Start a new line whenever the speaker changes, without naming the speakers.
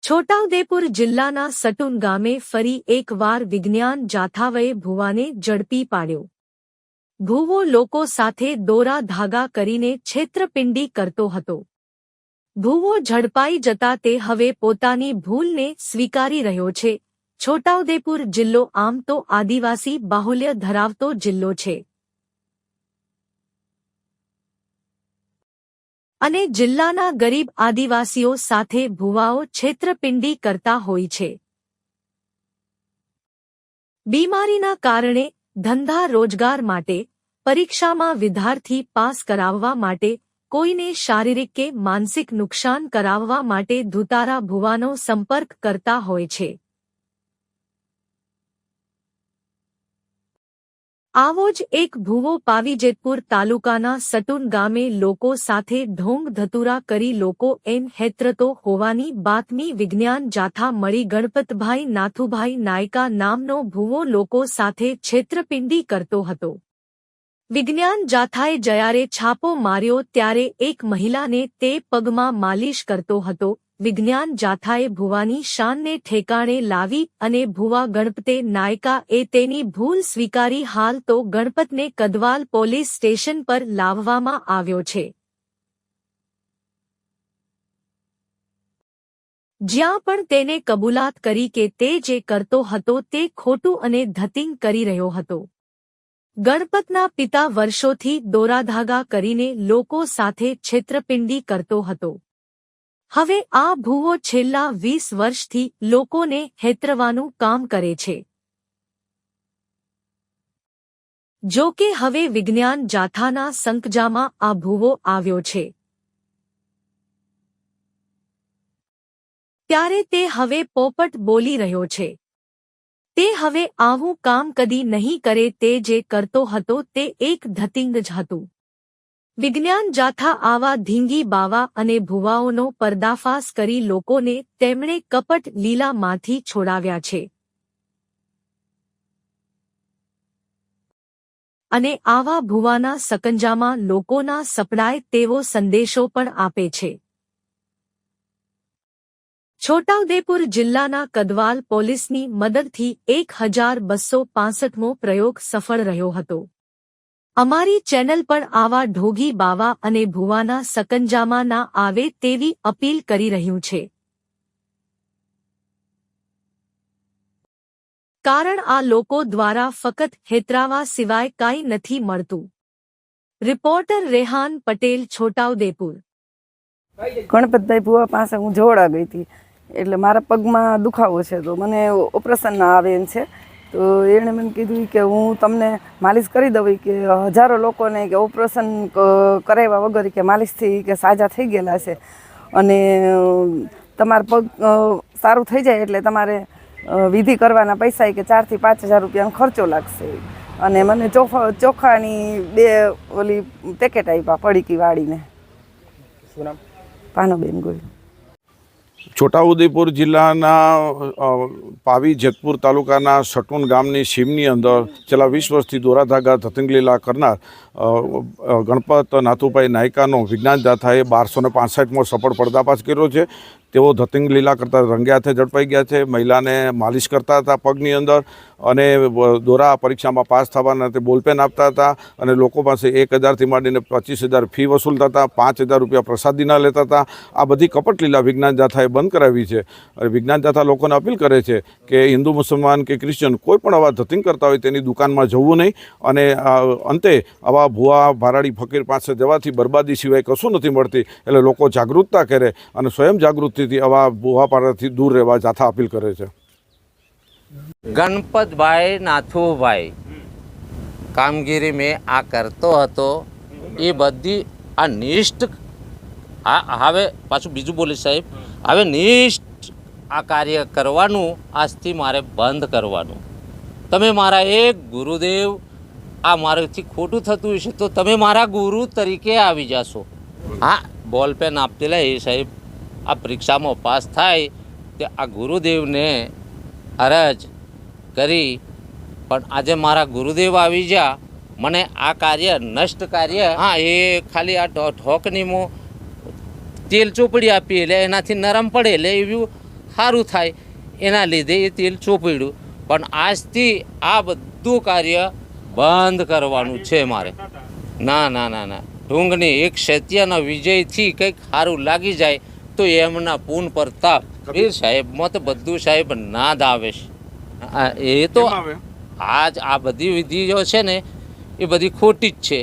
છોટાઉદેપુર જિલ્લાના સટુન ગામે ફરી એકવાર વિજ્ઞાન જાથાએ ભૂવાને ઝડપી પાડ્યો। ભૂવો લોકો સાથે દોરા ધાગા કરીને છેતરપિંડી કરતો હતો। ભૂવો ઝડપાઈ જતા તે હવે પોતાની ભૂલને સ્વીકારી રહ્યો છે। છોટાઉદેપુર જિલ્લો આમ તો આદિવાસી બાહુલ્ય ધરાવતો જિલ્લો છે અને જિલ્લાના ગરીબ આદિવાસીઓ સાથે ભૂવાઓ છેતરપિંડી કરતા હોય છે। બીમારીના કારણે ધંધા રોજગાર માટે, પરીક્ષામાં વિદ્યાર્થી પાસ કરાવવા માટે, કોઈને શારીરિક કે માનસિક નુકસાન કરાવવા માટે ધુતારા ભૂવાનો સંપર્ક કરતા હોય છે। આવો જ એક ભૂવો પાવીજેતપુર તાલુકાના સટુન ગામે લોકો સાથે ઢોંગ ધતુરા કરી લોકો એમ હેતરતો હોવાની બાતમી વિજ્ઞાન જાથા મળી ગણપતભાઈ નાથુભાઈ નાયકા નામનો ભૂવો લોકો સાથે છેતરપિંડી કરતો હતો। વિજ્ઞાન જાથાએ જ્યારે છાપો માર્યો ત્યારે એક મહિલાને તે પગમાં માલિશ કરતો હતો। વિજ્ઞાન જાથાએ ભૂવાની શાનને ઠેકાણે લાવી અને ભૂવા ગણપતે નાયકા એ તેની ભૂલ સ્વીકારી હાલ તો ગણપતને કદવાલ પોલીસ સ્ટેશન પર લાવવામાં આવ્યો છે, જ્યાં પણ તેને કબૂલાત કરી કે તે જે કરતો હતો તે ખોટું અને ધતિંગ કરી રહ્યો હતો। ગણપતના પિતા વર્ષોથી દોરાધાગા કરીને લોકો સાથે છેતરપિંડી કરતો હતો। હવે આ ભૂવો છેલ્લા 20 વર્ષથી લોકોને હેતરવાનું કામ કરે છે। જો કે હવે વિજ્ઞાન જાથાના સંકજામાં આ ભૂવો આવ્યો છે, ત્યારે તે હવે પોપટ બોલી રહ્યો છે। તે હવે આવું કામ કદી નહીં કરે। તે જે કરતો હતો તે એક ધતિંગ જ હતું। વિજ્ઞાન જાથા આવા ધીંગી બાવા અને ભૂવાઓનો પર્દાફાશ કરી લોકોને તેમણે કપટ લીલામાંથી છોડાવ્યા છે અને આવા ભૂવાના સકંજામાં લોકોના સપડાય તેવો સંદેશો પણ આપે છે। છોટાઉદેપુર જિલ્લાના કદવાલ પોલીસની મદદથી 1265મો પ્રયોગ સફળ રહ્યો હતો। અમારી ચેનલ પણ આવા ઢોગી બાવા અને ભૂવાના સકંજામાં ના આવે તેવી અપીલ કરી રહ્યું છે, કારણ આ લોકો દ્વારા ફક્ત હેતરાવા સિવાય કાંઈ નથી મળતું। રિપોર્ટર રેહાન પટેલ, છોટાઉદેપુર।
ગણપતભાઈ ભૂવા પાસે હું જોડા ગઈ હતી, એટલે મારા પગમાં દુખાવો છે તો મને ઓપરેશન ના આવે એમ છે। તો એણે મને કીધું કે હું તમને માલિશ કરી દઉં કે હજારો લોકોને કે ઓપરેશન કરાવ્યા વગર કે માલિશથી કે સાજા થઈ ગયેલા છે અને તમારા પગ સારું થઈ જાય એટલે તમારે વિધિ કરવાના પૈસા કે 4 થી 5 હજાર રૂપિયાનો ખર્ચો લાગશે। અને મને ચોખાની 2 ઓલી પેકેટ આપ્યા પડીકી વાળીને। શું નામ? પાનોબેન ગોહિલ।
છોટાઉદેપુર જિલ્લાના પાવીજેતપુર તાલુકાના સટુન ગામની સીમની અંદર છેલ્લા 20 વર્ષથી દોરાધાગા ધતિંગલીલા કરનાર ગણપત નાથુભાઈ નાયકાનો વિજ્ઞાન જાથાએ 1265મો સફળ પર્દાફાશ કર્યો છે। તેઓ ધતિંગ લીલા કરતા રંગે હાથે ઝડપાઈ ગયા છે। મહિલાને માલિશ કરતા હતા પગની અંદર અને દોરા પરીક્ષામાં પાસ થવાના તે બોલપેન આપતા હતા અને લોકો પાસે 1000થી માંડીને 25000 ફી વસૂલતા હતા। 5000 રૂપિયા પ્રસાદીના લેતા હતા। આ બધી કપટ લીલા વિજ્ઞાન જાથાએ બંધ કરાવી છે અને વિજ્ઞાન જાથા લોકોને અપીલ કરે છે કે હિન્દુ મુસલમાન કે ક્રિશ્ચન કોઈ પણ આવા ધતિંગ કરતા હોય તેની દુકાનમાં જવું નહીં અને અંતે આવા ભૂવા ભારાડી ફકીર પાસે જવાથી બરબાદી સિવાય કશું નથી મળતી। એટલે લોકો જાગૃતતા કરે અને સ્વયં જાગૃતિથી આવા ભૂવાપારાથી દૂર રહેવા જાથા અપીલ કરે છે।
ગણપતભાઈ નાથુભાઈ કામગીરી મેં આ કરતો હતો એ બધી આ નિષ્ઠ હવે પાછું બીજું બોલી સાહેબ, હવે નિષ્ઠ આ કાર્ય કરવાનું આજથી મારે બંધ કરવાનું। તમે મારા એક ગુરુદેવ, આ મારાથી ખોટું થતું હશે તો તમે મારા ગુરુ તરીકે આવી જશો। હા, બોલપેન આપતેલા એ સાહેબ આ પરીક્ષામાં પાસ થાય તે આ ગુરુદેવને અરજ કરી, પણ આજે મારા ગુરુદેવ આવી ગયા, મને આ કાર્ય નષ્ટ કાર્ય હા એ ખાલી આ ઠોકનીમાં તેલ ચોપડી આપી એટલે એનાથી નરમ પડે એટલે એવું સારું થાય એના લીધે એ તેલ ચોપડ્યું. પણ આજથી આ બધું કાર્ય બંધ કરવાનું છે મારે. ના ના ના ના, ઢુંગની એક સત્યના વિજયથી કંઈક સારું લાગી જાય તો એમના પૂન પ્રતાપ વીર સાહેબમાં તો બધું સાહેબ નાદ આવે છે. એ તો આજ આ બધી વિધિઓ છે ને એ બધી ખોટી જ છે.